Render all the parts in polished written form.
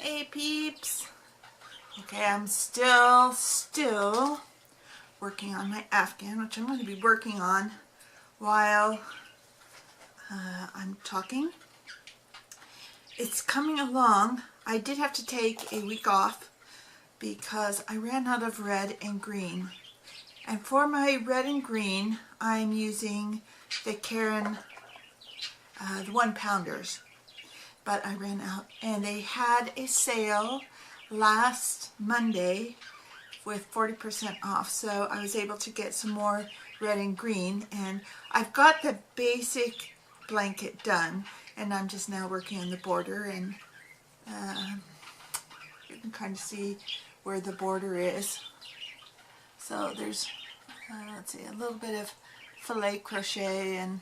Hey peeps. Okay, I'm still working on my Afghan, which I'm going to be working on while I'm talking. It's coming along. I did have to take a week off because I ran out of red and green. And for my red and green, I'm using the Karen, the 1-pounders. But I ran out, and they had a sale last Monday with 40% off, so I was able to get some more red and green, and I've got the basic blanket done, and I'm just now working on the border, and you can kind of see where the border is. So there's let's see, a little bit of filet crochet, and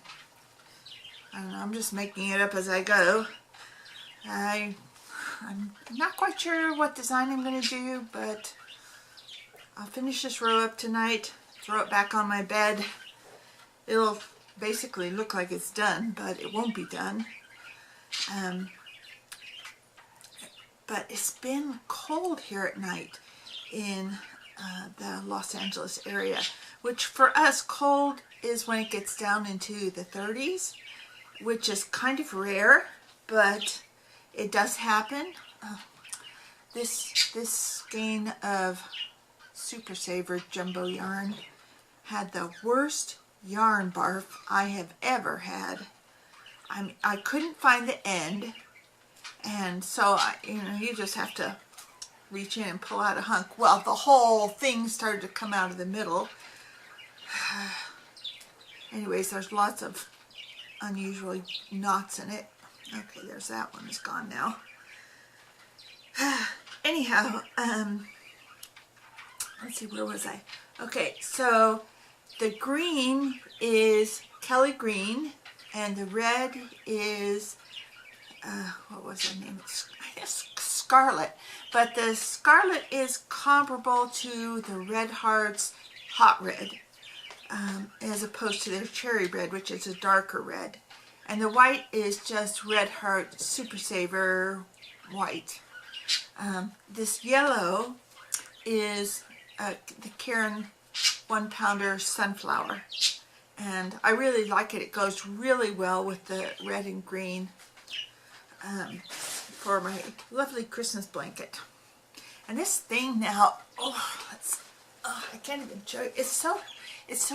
I don't know, I'm just making it up as I go. I'm not quite sure what design I'm going to do, but I'll finish this row up tonight, throw it back on my bed. It'll basically look like it's done, but it won't be done. But it's been cold here at night in the Los Angeles area, which for us, cold is when it gets down into the 30s, which is kind of rare, but it does happen. This skein of Super Saver jumbo yarn had the worst yarn barf I have ever had. I couldn't find the end, and so you just have to reach in and pull out a hunk. Well, the whole thing started to come out of the middle. Anyways, there's lots of unusually knots in it. Okay, there's that one. It's gone now. Anyhow, let's see, where was I? Okay, so the green is Kelly Green, and the red is, what was her name? I guess Scarlet. But the Scarlet is comparable to the Red Heart's Hot Red, as opposed to their Cherry Red, which is a darker red. And the white is just Red Heart Super Saver white. This yellow is the Karen 1-pounder Sunflower. And I really like it. It goes really well with the red and green for my lovely Christmas blanket. And this thing now, I can't even show you. It's so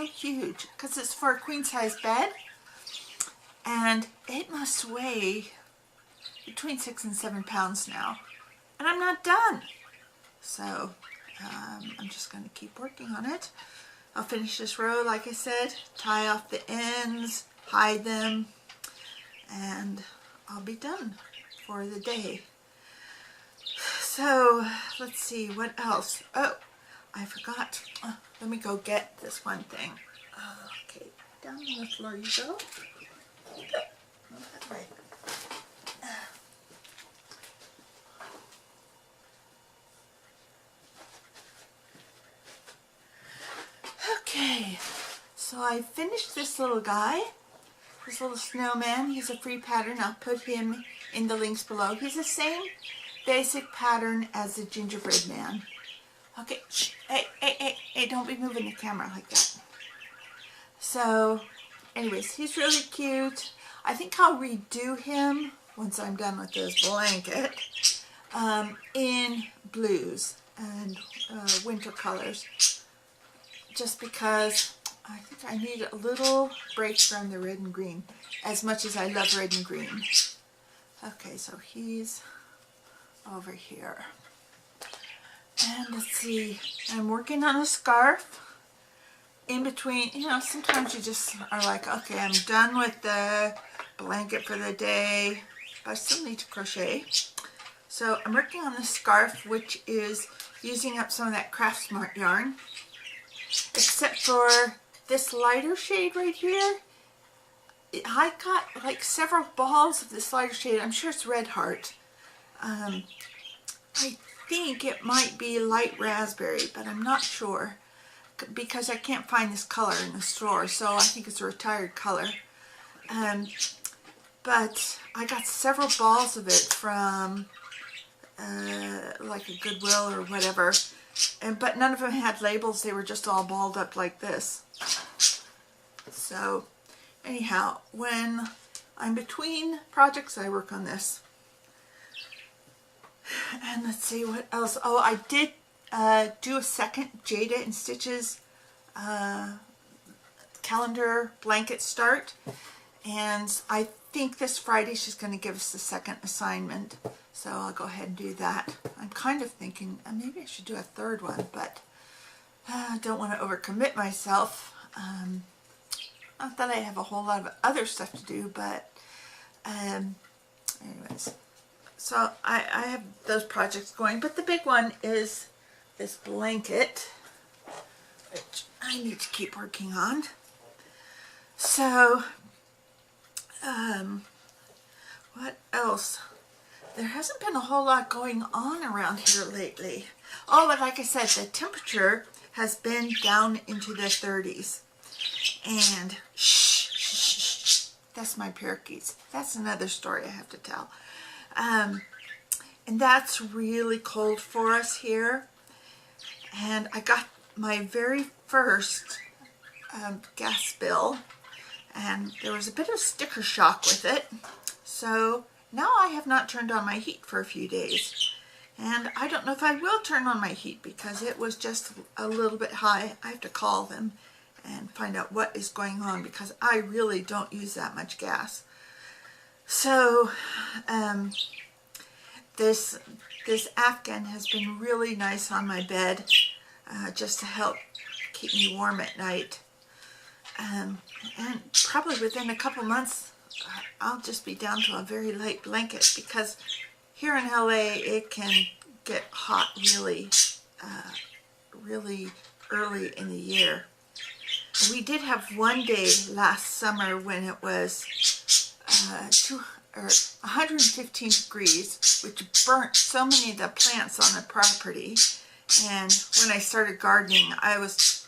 huge because it's for a queen size bed. And it must weigh between 6 and 7 pounds now. And I'm not done. So I'm just going to keep working on it. I'll finish this row, like I said, tie off the ends, hide them, and I'll be done for the day. So let's see, what else? Oh, I forgot. Let me go get this one thing. Okay, down on the floor you go. That way. Okay, so I finished this little guy, this little snowman. He's a free pattern. I'll put him in the links below. He's the same basic pattern as the gingerbread man. Okay, shh, hey, don't be moving the camera like that. So, anyways, he's really cute. I think I'll redo him once I'm done with this blanket in blues and winter colors, just because I think I need a little break from the red and green, as much as I love red and green. Okay, so he's over here. And let's see, I'm working on a scarf. In between, sometimes you just are like, okay, I'm done with the blanket for the day, but I still need to crochet. So I'm working on the scarf, which is using up some of that Craft Smart yarn, except for this lighter shade right here. I got like several balls of this lighter shade. I'm sure it's Red Heart. I think it might be light raspberry, but I'm not sure, because I can't find this color in the store, so I think it's a retired color. But I got several balls of it from like a Goodwill or whatever, but none of them had labels. They were just all balled up like this. So anyhow, when I'm between projects, I work on this. And let's see what else. Oh, I did do a second Jada and Stitches calendar blanket start, and I think this Friday she's going to give us the second assignment, so I'll go ahead and do that. I'm kind of thinking maybe I should do a third one, but I don't want to overcommit myself. Not that I have a whole lot of other stuff to do, but anyways, so I have those projects going, but the big one is this blanket, which I need to keep working on. So, what else? There hasn't been a whole lot going on around here lately. Oh, but like I said, the temperature has been down into the 30s. And, shh, that's my parakeets. That's another story I have to tell. And that's really cold for us here. And I got my very first gas bill, and there was a bit of sticker shock with it. So now I have not turned on my heat for a few days. And I don't know if I will turn on my heat because it was just a little bit high. I have to call them and find out what is going on because I really don't use that much gas. So this Afghan has been really nice on my bed just to help keep me warm at night. And probably within a couple months I'll just be down to a very light blanket because here in LA it can get hot really early in the year. We did have one day last summer when it was 115 degrees, which burnt so many of the plants on the property. And when I started gardening, I was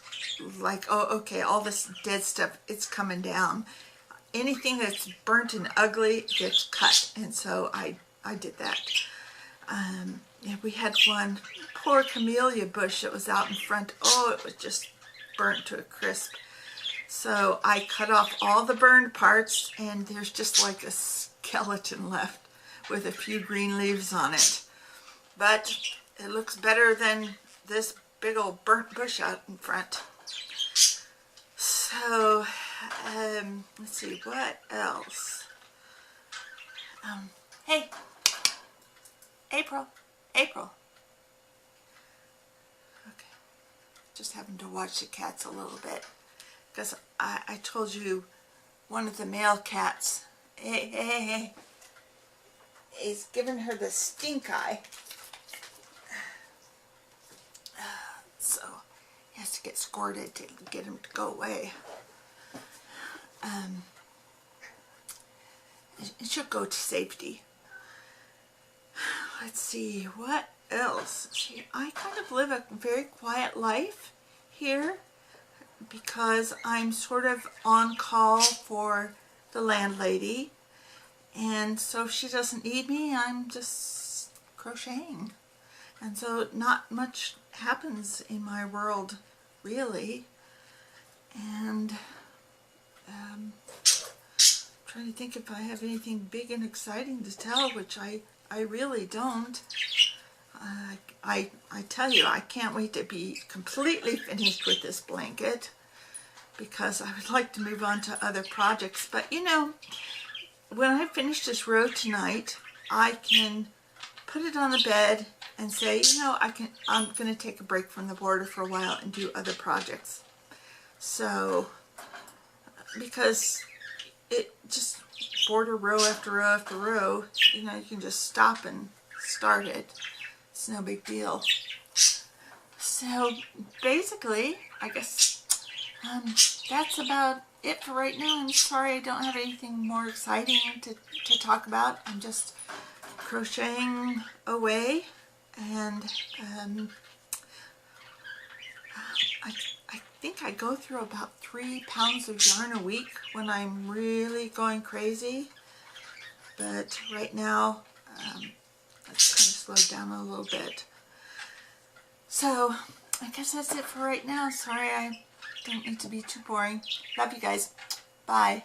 like, oh, okay, all this dead stuff, it's coming down. Anything that's burnt and ugly gets cut. And so I did that. Yeah, we had one poor camellia bush that was out in front. Oh, it was just burnt to a crisp. So I cut off all the burned parts, and there's just like a skeleton left with a few green leaves on it. But it looks better than this big old burnt bush out in front. So, let's see, what else? Hey, April. Okay, just having to watch the cats a little bit. Because I told you one of the male cats, hey, is giving her the stink eye. So he has to get squirted to get him to go away. It should go to safety. Let's see, what else? See, I kind of live a very quiet life here, because I'm sort of on call for the landlady, and so if she doesn't need me, I'm just crocheting. And so not much happens in my world, really. And trying to think if I have anything big and exciting to tell, which I really don't. I tell you, I can't wait to be completely finished with this blanket because I would like to move on to other projects. But you know, when I finish this row tonight, I can put it on the bed and say, you know, I'm going to take a break from the border for a while and do other projects. So, because it just border row after row after row, you know, you can just stop and start it. It's no big deal. So basically, I guess that's about it for right now. I'm sorry I don't have anything more exciting to talk about. I'm just crocheting away, and I think I go through about 3 pounds of yarn a week when I'm really going crazy. But right now, that's kind of slowed down a little bit. So I guess that's it for right now. Sorry I don't need to be too boring. Love you guys. Bye.